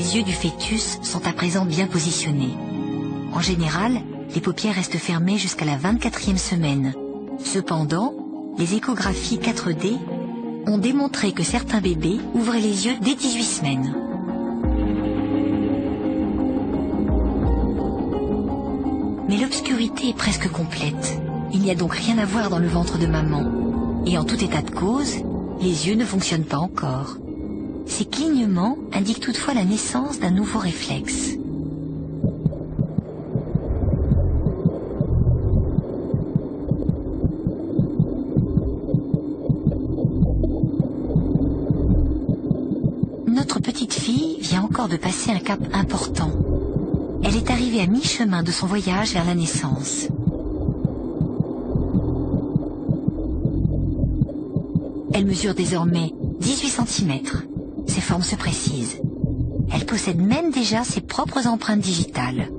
les yeux du fœtus sont à présent bien positionnés. En général, les paupières restent fermées jusqu'à la 24e semaine. Cependant, les échographies 4D ont démontré que certains bébés ouvraient les yeux dès 18 semaines. Mais l'obscurité est presque complète. Il n'y a donc rien à voir dans le ventre de maman. Et en tout état de cause, les yeux ne fonctionnent pas encore. Ces clignements indiquent toutefois la naissance d'un nouveau réflexe. Notre petite fille vient encore de passer un cap important. Elle est arrivée à mi-chemin de son voyage vers la naissance. Elle mesure désormais 18 cm. Ses formes se précisent. Elle possède même déjà ses propres empreintes digitales.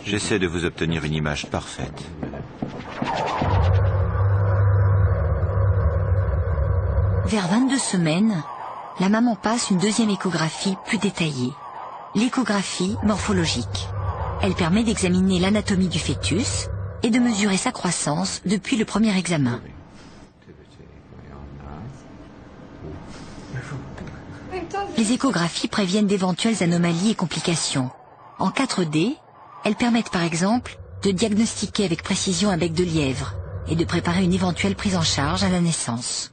J'essaie de vous obtenir une image parfaite. Vers 22 semaines, la maman passe une deuxième échographie plus détaillée, l'échographie morphologique. Elle permet d'examiner l'anatomie du fœtus et de mesurer sa croissance depuis le premier examen. Les échographies préviennent d'éventuelles anomalies et complications. En 4D, elles permettent par exemple de diagnostiquer avec précision un bec de lièvre et de préparer une éventuelle prise en charge à la naissance.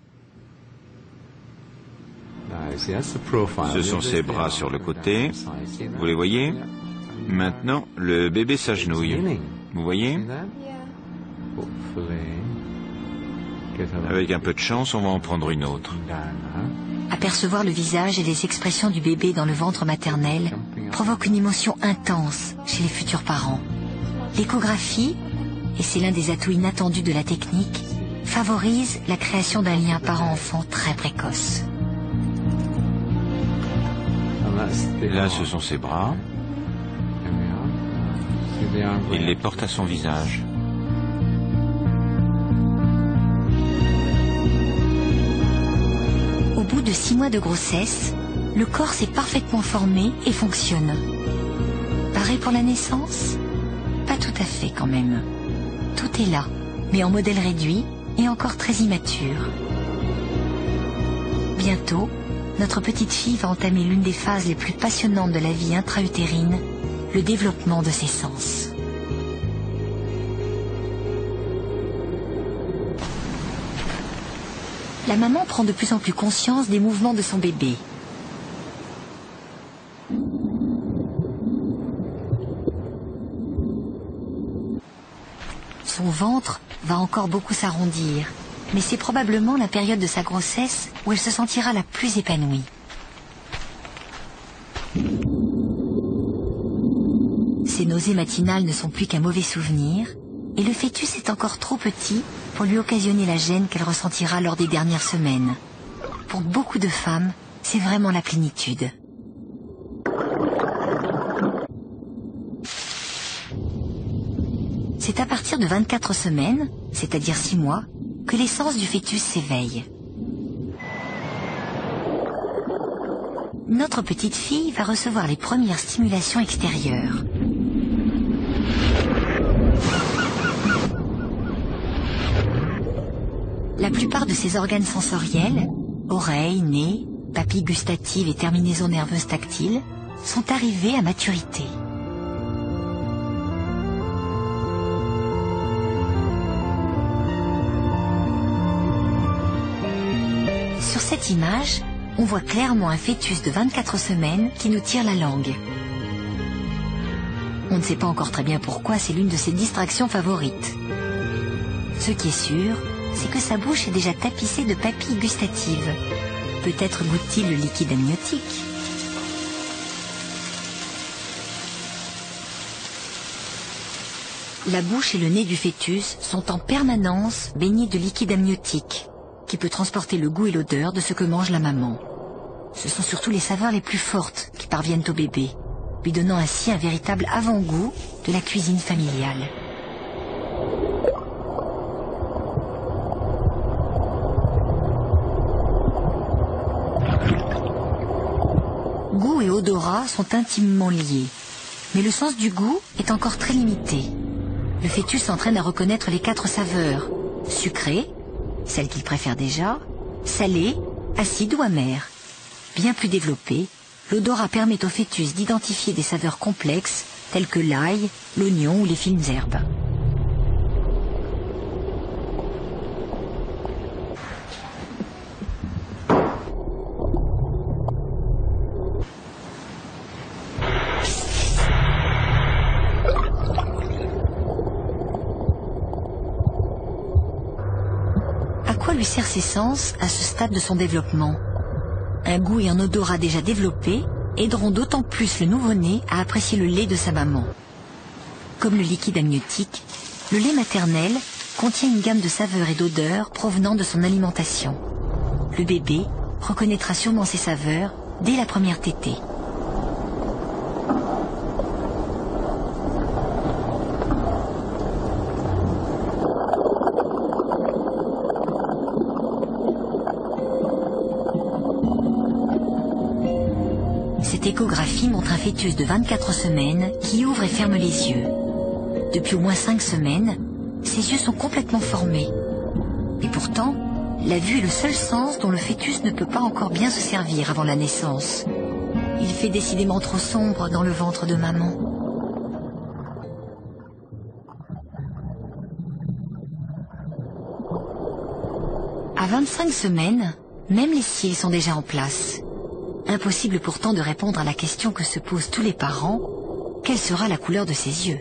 Ce sont ses bras sur le côté. Vous les voyez? Maintenant, le bébé s'agenouille. Vous voyez? Avec un peu de chance, on va en prendre une autre. Apercevoir le visage et les expressions du bébé dans le ventre maternel provoque une émotion intense chez les futurs parents. L'échographie, et c'est l'un des atouts inattendus de la technique, favorise la création d'un lien parent-enfant très précoce. Là, ce sont ses bras. Il les porte à son visage. Au bout de 6 mois de grossesse, le corps s'est parfaitement formé et fonctionne. Pareil pour la naissance? Pas tout à fait quand même. Tout est là, mais en modèle réduit et encore très immature. Bientôt, notre petite fille va entamer l'une des phases les plus passionnantes de la vie intra-utérine, le développement de ses sens. La maman prend de plus en plus conscience des mouvements de son bébé. Son ventre va encore beaucoup s'arrondir, mais c'est probablement la période de sa grossesse où elle se sentira la plus épanouie. Ses nausées matinales ne sont plus qu'un mauvais souvenir, et le fœtus est encore trop petit pour lui occasionner la gêne qu'elle ressentira lors des dernières semaines. Pour beaucoup de femmes, c'est vraiment la plénitude. C'est à partir de 24 semaines, c'est-à-dire 6 mois, que les sens du fœtus s'éveillent. Notre petite fille va recevoir les premières stimulations extérieures. La plupart de ses organes sensoriels, oreilles, nez, papilles gustatives et terminaisons nerveuses tactiles, sont arrivés à maturité. Sur cette image, on voit clairement un fœtus de 24 semaines qui nous tire la langue. On ne sait pas encore très bien pourquoi c'est l'une de ses distractions favorites. Ce qui est sûr, c'est que sa bouche est déjà tapissée de papilles gustatives. Peut-être goûte-t-il le liquide amniotique. La bouche et le nez du fœtus sont en permanence baignés de liquide amniotique, qui peut transporter le goût et l'odeur de ce que mange la maman. Ce sont surtout les saveurs les plus fortes qui parviennent au bébé. lui donnant ainsi un véritable avant-goût de la cuisine familiale. Goût et odorat sont intimement liés, mais le sens du goût est encore très limité. Le fœtus s'entraîne à reconnaître les 4 saveurs: sucrée, celle qu'il préfère déjà, salée, acide ou amère. Bien plus développé, l'odorat permet au fœtus d'identifier des saveurs complexes telles que l'ail, l'oignon ou les fines herbes. À quoi lui servent ces sens à ce stade de son développement? Un goût et un odorat déjà développés aideront d'autant plus le nouveau-né à apprécier le lait de sa maman. Comme le liquide amniotique, le lait maternel contient une gamme de saveurs et d'odeurs provenant de son alimentation. Le bébé reconnaîtra sûrement ces saveurs dès la première tétée. Cette échographie montre un fœtus de 24 semaines qui ouvre et ferme les yeux. Depuis au moins 5 semaines, ses yeux sont complètement formés. Et pourtant, la vue est le seul sens dont le fœtus ne peut pas encore bien se servir avant la naissance. Il fait décidément trop sombre dans le ventre de maman. À 25 semaines, même les cils sont déjà en place. Impossible pourtant de répondre à la question que se posent tous les parents: quelle sera la couleur de ses yeux?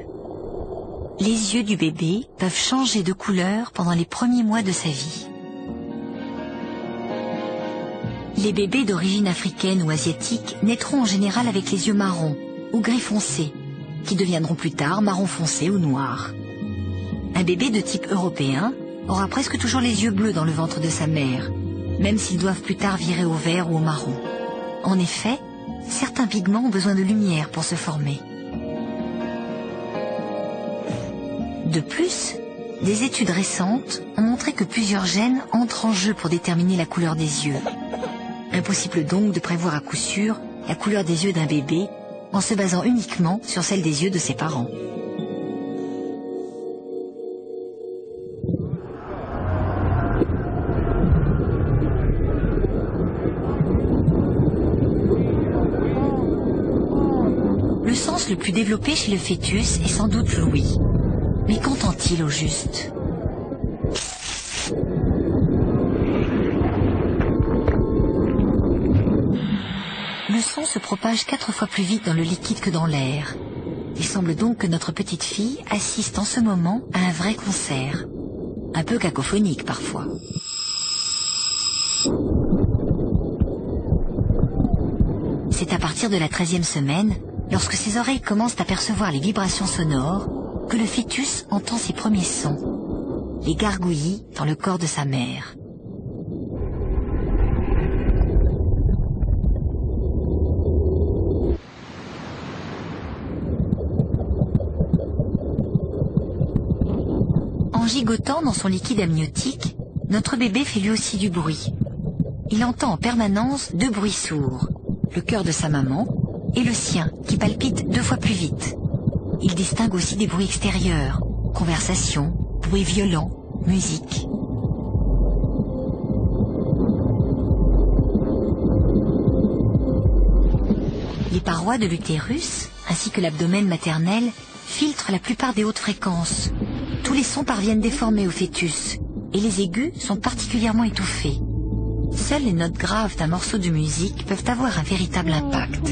Les yeux du bébé peuvent changer de couleur pendant les premiers mois de sa vie. Les bébés d'origine africaine ou asiatique naîtront en général avec les yeux marrons ou gris foncé, qui deviendront plus tard marron foncé ou noirs. Un bébé de type européen aura presque toujours les yeux bleus dans le ventre de sa mère, même s'ils doivent plus tard virer au vert ou au marron. En effet, certains pigments ont besoin de lumière pour se former. De plus, des études récentes ont montré que plusieurs gènes entrent en jeu pour déterminer la couleur des yeux. Impossible donc de prévoir à coup sûr la couleur des yeux d'un bébé en se basant uniquement sur celle des yeux de ses parents. Le sens le plus développé chez le fœtus est sans doute l'ouïe. Mais qu'entend-il au juste? Le son se propage 4 fois plus vite dans le liquide que dans l'air. Il semble donc que notre petite fille assiste en ce moment à un vrai concert. Un peu cacophonique parfois. C'est à partir de la 13e semaine, lorsque ses oreilles commencent à percevoir les vibrations sonores, que le fœtus entend ses premiers sons, les gargouillis dans le corps de sa mère. En gigotant dans son liquide amniotique, notre bébé fait lui aussi du bruit. Il entend en permanence 2 bruits sourds, le cœur de sa maman et le sien qui palpite 2 fois plus vite. Il distingue aussi des bruits extérieurs, conversations, bruits violents, musique. Les parois de l'utérus, ainsi que l'abdomen maternel, filtrent la plupart des hautes fréquences. Tous les sons parviennent déformés au fœtus, et les aigus sont particulièrement étouffés. Seules les notes graves d'un morceau de musique peuvent avoir un véritable impact.